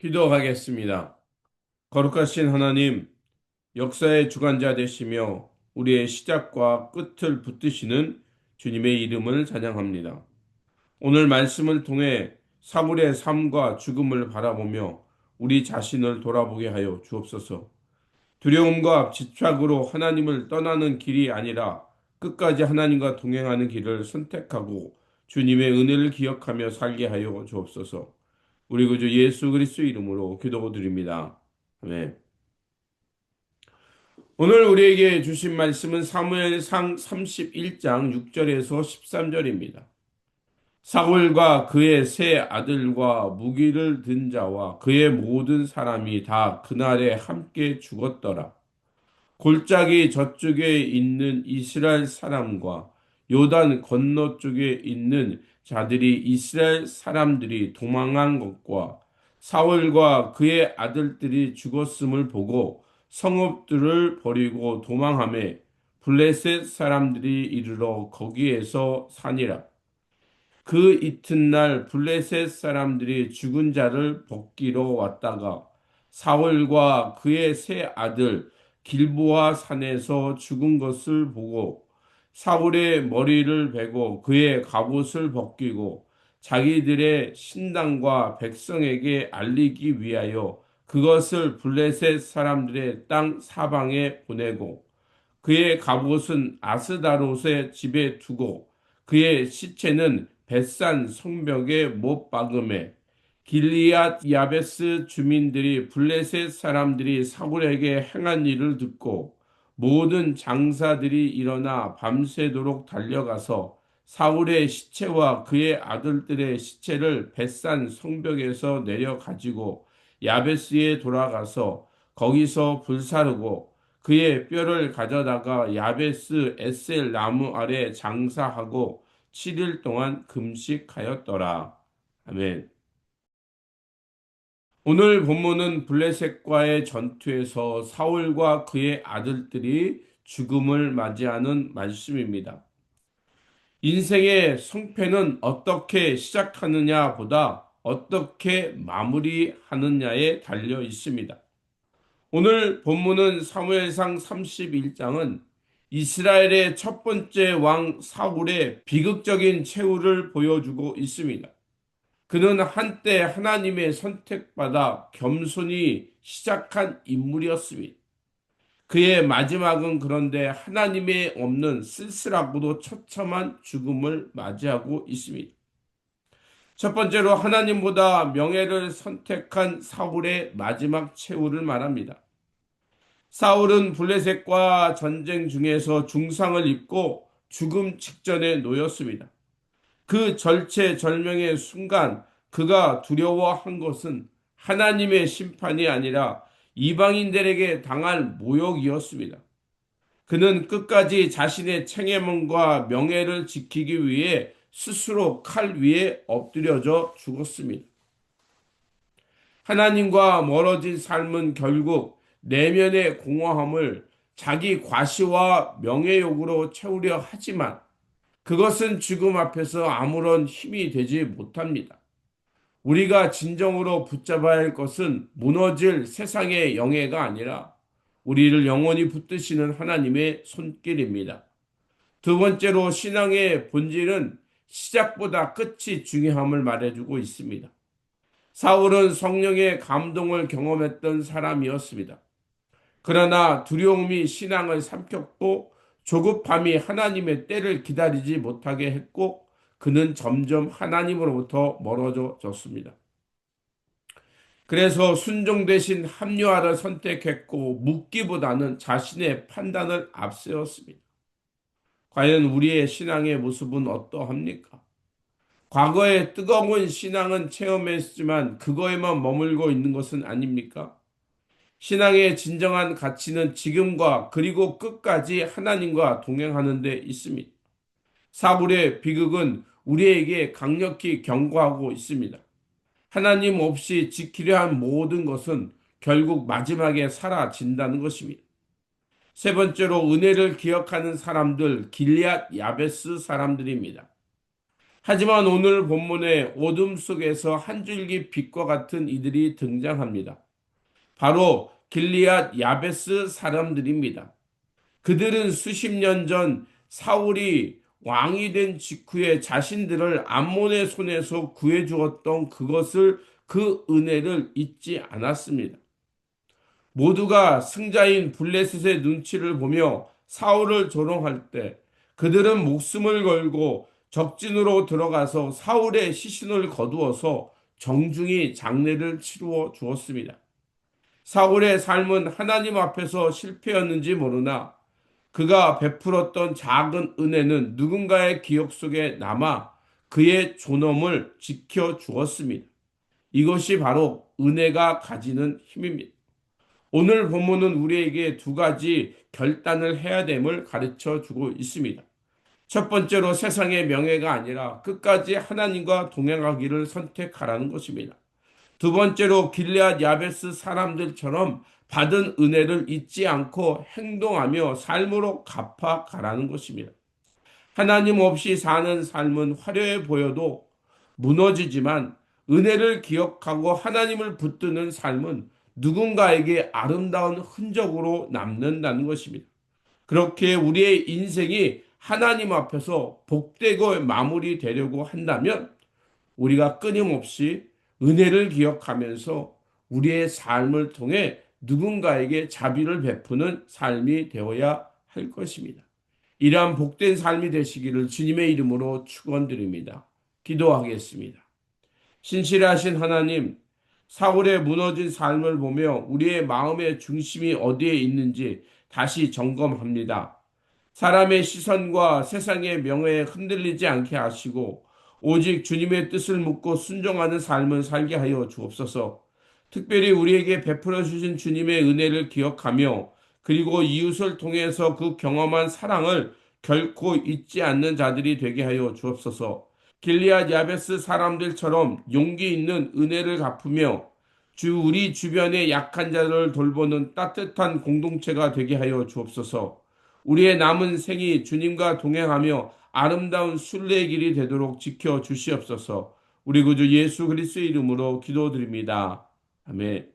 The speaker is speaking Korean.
기도하겠습니다. 거룩하신 하나님, 역사의 주관자 되시며 우리의 시작과 끝을 붙드시는 주님의 이름을 찬양합니다. 오늘 말씀을 통해 사울의 삶과 죽음을 바라보며 우리 자신을 돌아보게 하여 주옵소서. 두려움과 집착으로 하나님을 떠나는 길이 아니라 끝까지 하나님과 동행하는 길을 선택하고 주님의 은혜를 기억하며 살게 하여 주옵소서. 우리 구주 예수 그리스도 이름으로 기도드립니다. 아멘. 오늘 우리에게 주신 말씀은 사무엘상 31장 6절에서 13절입니다. 사울과 그의 세 아들과 무기를 든 자와 그의 모든 사람이 다 그날에 함께 죽었더라. 골짜기 저쪽에 있는 이스라엘 사람과 요단 건너쪽에 있는 자들이 이스라엘 사람들이 도망한 것과 사울과 그의 아들들이 죽었음을 보고 성읍들을 버리고 도망하며 블레셋 사람들이 이르러 거기에서 사니라. 그 이튿날 블레셋 사람들이 죽은 자를 벗기러 왔다가 사울과 그의 세 아들 길보아 산에서 죽은 것을 보고 사울의 머리를 베고 그의 갑옷을 벗기고 자기들의 신당과 백성에게 알리기 위하여 그것을 블레셋 사람들의 땅 사방에 보내고 그의 갑옷은 아스다롯의 집에 두고 그의 시체는 벳산 성벽에 못 박음에 길리앗 야베스 주민들이 블레셋 사람들이 사울에게 행한 일을 듣고 모든 장사들이 일어나 밤새도록 달려가서 사울의 시체와 그의 아들들의 시체를 벳산 성벽에서 내려 가지고 야베스에 돌아가서 거기서 불사르고 그의 뼈를 가져다가 야베스 에셀 나무 아래 장사하고 7일 동안 금식하였더라. 아멘. 오늘 본문은 블레셋과의 전투에서 사울과 그의 아들들이 죽음을 맞이하는 말씀입니다. 인생의 성패는 어떻게 시작하느냐 보다 어떻게 마무리하느냐에 달려 있습니다. 오늘 본문은 사무엘상 31장은 이스라엘의 첫 번째 왕 사울의 비극적인 최후를 보여주고 있습니다. 그는 한때 하나님의 선택받아 겸손히 시작한 인물이었습니다. 그의 마지막은 그런데 하나님의 없는 쓸쓸하고도 처참한 죽음을 맞이하고 있습니다. 첫 번째로 하나님보다 명예를 선택한 사울의 마지막 최후를 말합니다. 사울은 블레셋과 전쟁 중에서 중상을 입고 죽음 직전에 놓였습니다. 그 절체절명의 순간 그가 두려워한 것은 하나님의 심판이 아니라 이방인들에게 당할 모욕이었습니다. 그는 끝까지 자신의 책임과 명예를 지키기 위해 스스로 칼 위에 엎드려져 죽었습니다. 하나님과 멀어진 삶은 결국 내면의 공허함을 자기 과시와 명예욕으로 채우려 하지만 그것은 죽음 앞에서 아무런 힘이 되지 못합니다. 우리가 진정으로 붙잡아야 할 것은 무너질 세상의 영예가 아니라 우리를 영원히 붙드시는 하나님의 손길입니다. 두 번째로 신앙의 본질은 시작보다 끝이 중요함을 말해주고 있습니다. 사울은 성령의 감동을 경험했던 사람이었습니다. 그러나 두려움이 신앙을 삼켰고 조급함이 하나님의 때를 기다리지 못하게 했고 그는 점점 하나님으로부터 멀어졌습니다. 그래서 순종 대신 합리화를 선택했고 묻기보다는 자신의 판단을 앞세웠습니다. 과연 우리의 신앙의 모습은 어떠합니까? 과거의 뜨거운 신앙은 체험했지만 그거에만 머물고 있는 것은 아닙니까? 신앙의 진정한 가치는 지금과 그리고 끝까지 하나님과 동행하는 데 있습니다. 사울의 비극은 우리에게 강력히 경고하고 있습니다. 하나님 없이 지키려 한 모든 것은 결국 마지막에 사라진다는 것입니다. 세 번째로 은혜를 기억하는 사람들, 길리앗 야베스 사람들입니다. 하지만 오늘 본문에 어둠 속에서 한 줄기 빛과 같은 이들이 등장합니다. 바로 길리앗 야베스 사람들입니다. 그들은 수십 년 전 사울이 왕이 된 직후에 자신들을 암몬의 손에서 구해 주었던 그것을 그 은혜를 잊지 않았습니다. 모두가 승자인 블레셋의 눈치를 보며 사울을 조롱할 때 그들은 목숨을 걸고 적진으로 들어가서 사울의 시신을 거두어서 정중히 장례를 치루어 주었습니다. 사울의 삶은 하나님 앞에서 실패였는지 모르나 그가 베풀었던 작은 은혜는 누군가의 기억 속에 남아 그의 존엄을 지켜 주었습니다. 이것이 바로 은혜가 가지는 힘입니다. 오늘 본문은 우리에게 두 가지 결단을 해야 됨을 가르쳐 주고 있습니다. 첫 번째로 세상의 명예가 아니라 끝까지 하나님과 동행하기를 선택하라는 것입니다. 두 번째로 길르앗 야베스 사람들처럼 받은 은혜를 잊지 않고 행동하며 삶으로 갚아가라는 것입니다. 하나님 없이 사는 삶은 화려해 보여도 무너지지만 은혜를 기억하고 하나님을 붙드는 삶은 누군가에게 아름다운 흔적으로 남는다는 것입니다. 그렇게 우리의 인생이 하나님 앞에서 복되고 마무리되려고 한다면 우리가 끊임없이 은혜를 기억하면서 우리의 삶을 통해 누군가에게 자비를 베푸는 삶이 되어야 할 것입니다. 이러한 복된 삶이 되시기를 주님의 이름으로 축원드립니다. 기도하겠습니다. 신실하신 하나님, 사울의 무너진 삶을 보며 우리의 마음의 중심이 어디에 있는지 다시 점검합니다. 사람의 시선과 세상의 명예에 흔들리지 않게 하시고 오직 주님의 뜻을 묻고 순종하는 삶을 살게 하여 주옵소서. 특별히 우리에게 베풀어 주신 주님의 은혜를 기억하며 그리고 이웃을 통해서 그 경험한 사랑을 결코 잊지 않는 자들이 되게 하여 주옵소서. 길리앗 야베스 사람들처럼 용기 있는 은혜를 갚으며 우리 주변의 약한 자를 돌보는 따뜻한 공동체가 되게 하여 주옵소서. 우리의 남은 생이 주님과 동행하며 아름다운 순례의 길이 되도록 지켜 주시옵소서. 우리 구주 예수 그리스도의 이름으로 기도드립니다. 아멘.